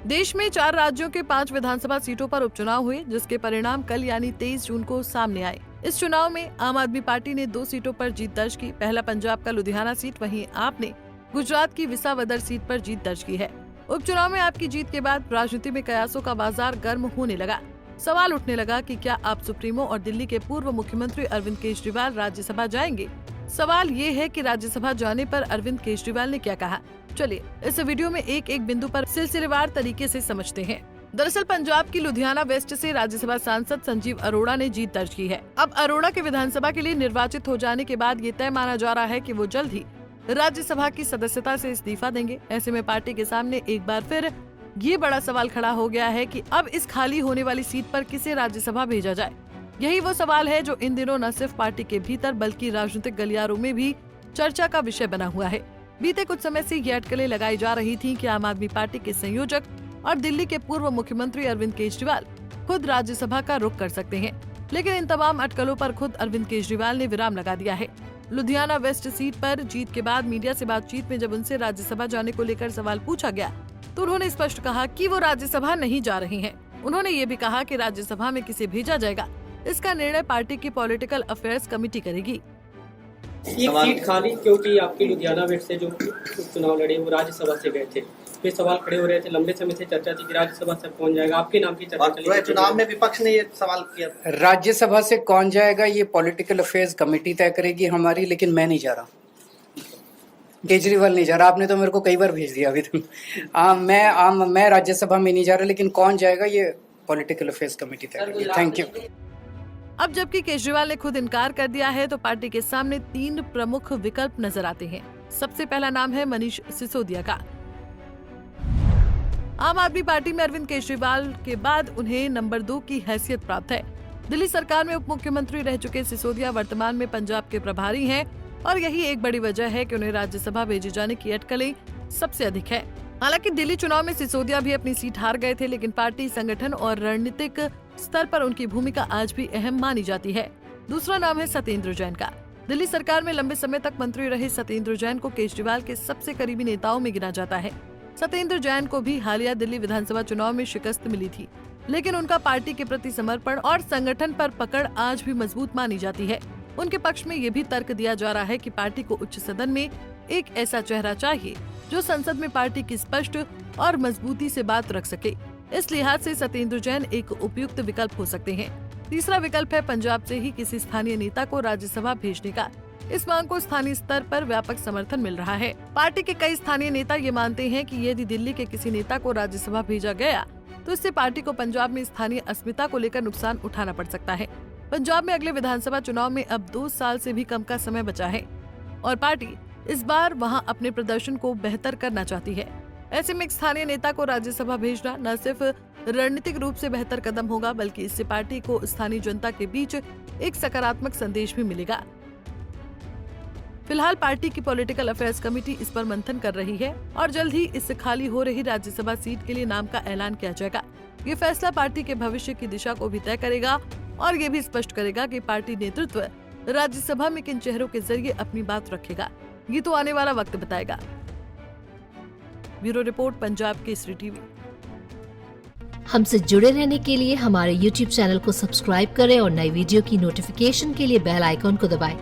देश में 4 राज्यों के 5 विधानसभा सीटों पर उपचुनाव हुए, जिसके परिणाम कल यानी 23 जून को सामने आए। इस चुनाव में आम आदमी पार्टी ने 2 सीटों पर जीत दर्ज की। पहला पंजाब का लुधियाना सीट, वहीं आप ने गुजरात की विसावदर सीट पर जीत दर्ज की है। उपचुनाव में आपकी जीत के बाद राजनीति में कयासों का बाजार गर्म होने लगा। सवाल उठने लगा कि क्या आप सुप्रीमो और दिल्ली के पूर्व मुख्यमंत्री अरविंद केजरीवाल राज्यसभा जाएंगे। सवाल ये है कि राज्यसभा जाने पर अरविंद केजरीवाल ने क्या कहा। चलिए इस वीडियो में एक एक बिंदु पर सिलसिलेवार तरीके से समझते हैं। दरअसल पंजाब की लुधियाना वेस्ट से राज्यसभा सांसद संजीव अरोड़ा ने जीत दर्ज की है। अब अरोड़ा के विधानसभा के लिए निर्वाचित हो जाने के बाद ये तय माना जा रहा है कि वो जल्द ही राज्यसभा की सदस्यता से इस्तीफा देंगे। ऐसे में पार्टी के सामने एक बार फिर ये बड़ा सवाल खड़ा हो गया है कि अब इस खाली होने वाली सीट पर किसे राज्यसभा भेजा जाए। यही वो सवाल है जो इन दिनों न सिर्फ पार्टी के भीतर बल्कि राजनीतिक गलियारों में भी चर्चा का विषय बना हुआ है। बीते कुछ समय से ये अटकलें लगाई जा रही थी कि आम आदमी पार्टी के संयोजक और दिल्ली के पूर्व मुख्यमंत्री अरविंद केजरीवाल खुद राज्यसभा का रुख कर सकते हैं, लेकिन इन तमाम अटकलों पर खुद अरविंद केजरीवाल ने विराम लगा दिया है। लुधियाना वेस्ट सीट पर जीत के बाद मीडिया से बातचीत में जब उनसे राज्यसभा जाने को लेकर सवाल पूछा गया तो उन्होंने स्पष्ट कहा कि वो राज्यसभा नहीं जा रहे हैं। उन्होंने ये भी कहा कि राज्यसभा में किसे भेजा जाएगा इसका निर्णय पार्टी की पॉलिटिकल अफेयर्स कमेटी करेगी। एक सीट खाली क्योंकि आपकी लुधियाना वेस्ट से जो चुनाव लड़े वो राज्यसभा से गए थे, फिर सवाल खड़े हो रहे थे। लंबे समय से चर्चा थी कि राज्यसभा से कौन जाएगा, आपके नाम की चर्चा चली। चुनाव में विपक्ष ने ये सवाल किया, राज्यसभा से कौन जाएगा ये पॉलिटिकल अफेयर्स कमेटी तय करेगी हमारी, लेकिन मैं नहीं जा रहा, केजरीवाल नहीं जा रहा। आपने तो मेरे को कई बार भेज दिया अभी तक। मैं राज्यसभा में नहीं जा रहा, लेकिन कौन जाएगा ये पॉलिटिकल अफेयर्स कमेटी तय करेगी। Thank you. अब जबकि केजरीवाल ने खुद इनकार कर दिया है तो पार्टी के सामने 3 प्रमुख विकल्प नजर आते हैं। सबसे पहला नाम है मनीष सिसोदिया का। आम आदमी पार्टी में अरविंद केजरीवाल के बाद उन्हें नंबर 2 की हैसियत प्राप्त है। दिल्ली सरकार में उप मुख्यमंत्री रह चुके सिसोदिया वर्तमान में पंजाब के प्रभारी हैं और यही एक बड़ी वजह है कि उन्हें राज्यसभा भेजे जाने की अटकलें सबसे अधिक है। हालांकि दिल्ली चुनाव में सिसोदिया भी अपनी सीट हार गए थे, लेकिन पार्टी संगठन और रणनीतिक स्तर पर उनकी भूमिका आज भी अहम मानी जाती है। दूसरा नाम है सत्येंद्र जैन का। दिल्ली सरकार में लंबे समय तक मंत्री रहे सत्येंद्र जैन को केजरीवाल के सबसे करीबी नेताओं में गिना जाता है। सत्येंद्र जैन को भी हालिया दिल्ली विधानसभा चुनाव में शिकस्त मिली थी, लेकिन उनका पार्टी के प्रति समर्पण और संगठन पर पकड़ आज भी मजबूत मानी जाती है। उनके पक्ष में ये भी तर्क दिया जा रहा है कि पार्टी को उच्च सदन में एक ऐसा चेहरा चाहिए जो संसद में पार्टी की स्पष्ट और मजबूती से बात रख सके। इस लिहाज से सत्येंद्र जैन एक उपयुक्त विकल्प हो सकते हैं। तीसरा विकल्प है पंजाब से ही किसी स्थानीय नेता को राज्यसभा भेजने का। इस मांग को स्थानीय स्तर पर व्यापक समर्थन मिल रहा है। पार्टी के कई स्थानीय नेता ये मानते हैं कि यदि दिल्ली के किसी नेता को राज्यसभा भेजा गया तो इससे पार्टी को पंजाब में स्थानीय अस्मिता को लेकर नुकसान उठाना पड़ सकता है। पंजाब में अगले विधानसभा चुनाव में अब 2 साल से भी कम का समय बचा है और पार्टी इस बार वहां अपने प्रदर्शन को बेहतर करना चाहती है। ऐसे में एक स्थानीय नेता को राज्यसभा भेजना न सिर्फ रणनीतिक रूप से बेहतर कदम होगा, बल्कि इससे पार्टी को स्थानीय जनता के बीच एक सकारात्मक संदेश भी मिलेगा। फिलहाल पार्टी की पॉलिटिकल अफेयर्स कमेटी इस पर मंथन कर रही है और जल्द ही इस खाली हो रही राज्यसभा सीट के लिए नाम का ऐलान किया जाएगा। ये फैसला पार्टी के भविष्य की दिशा को भी तय करेगा और ये भी स्पष्ट करेगा कि पार्टी नेतृत्व राज्यसभा में किन चेहरों के जरिए अपनी बात रखेगा। ये तो आने वाला वक्त बताएगा। Bureau report, Punjab Kesari TV. हमसे जुड़े रहने के लिए हमारे YouTube चैनल को सब्सक्राइब करें और नई वीडियो की नोटिफिकेशन के लिए बेल आइकॉन को दबाएं।